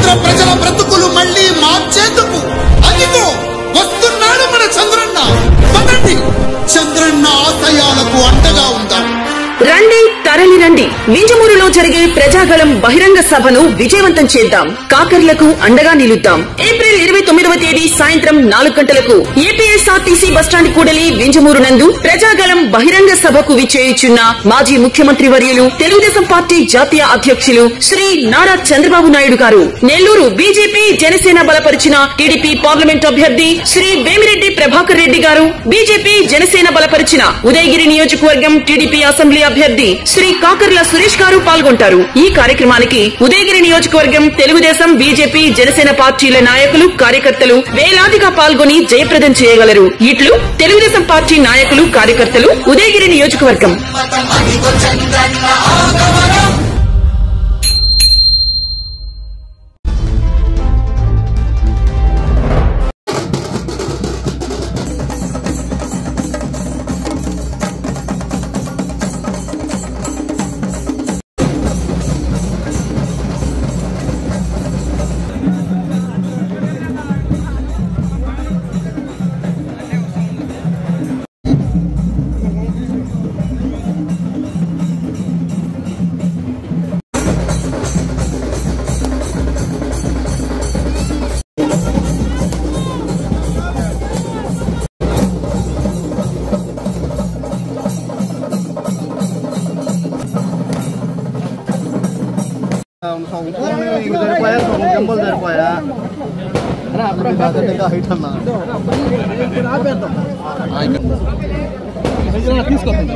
ఆంధ్ర ప్రజల బ్రతుకులు మళ్లీ మార్చేందుకు అదిగో వస్తున్నాడు మన చంద్రన్న. పదండి, చంద్రన్న ఆశయాలకు అండగా ఉందాం. రండి, తరలి రండి. వింజమూరులో జరిగే ప్రజాగళం బహిరంగ సభను విజయవంతం చేద్దాం. కాకర్లకు అండగా నిలుద్దాం. ఏప్రిల్ 29వ తేదీ సాయంత్రం 4 గంటలకు ఏపీఎస్ఆర్టీసీ బస్టాండ్ కూడలి వింజమూరు నందు ప్రజాగళం బహిరంగ సభకు విచ్చేయుచున్న మాజీ ముఖ్యమంత్రి వర్యులు తెలుగుదేశం పార్టీ జాతీయ అధ్యక్షులు శ్రీ నారా చంద్రబాబు నాయుడు గారు, నెల్లూరు బీజేపీ జనసేన బలపరిచిన టీడీపీ పార్లమెంట్ అభ్యర్థి శ్రీ వేమిరెడ్డి ప్రభాకర్ రెడ్డి గారు, బీజేపీ జనసేన బలపరిచిన ఉదయగిరి నియోజకవర్గం టీడీపీ అసెంబ్లీ అభ్యర్థి శ్రీ కాకర్ల సురేష్ గారు పాల్గొంటారు. ఈ కార్యక్రమానికి ఉదయగిరి నియోజకవర్గం తెలుగుదేశం, బీజేపీ, జనసేన పార్టీల నాయకులు, కార్యకర్తలు వేలాదిగా పాల్గొని జయప్రదం చేయగలరు. ఇట్లు తెలుగుదేశం పార్టీ నాయకులు, కార్యకర్తలు, ఉదయగిరి నియోజకవర్గం. జంబల్ సరిపోయా హైట్ అన్నా తీసుకోండి.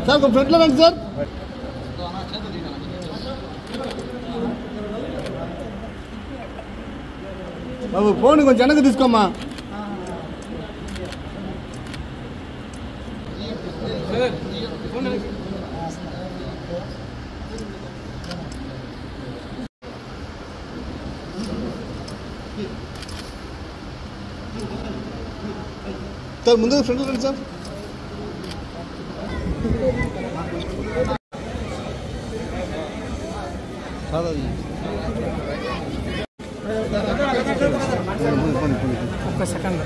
సార్ ఫ్రంట్లో రండి సార్. బాబు ఫోన్ కొంచెం వెనక్కి తీసుకోమ్మా. సార్ ముందు ఫ్రంట్లో రండి సార్. ఒక్క సెకండ్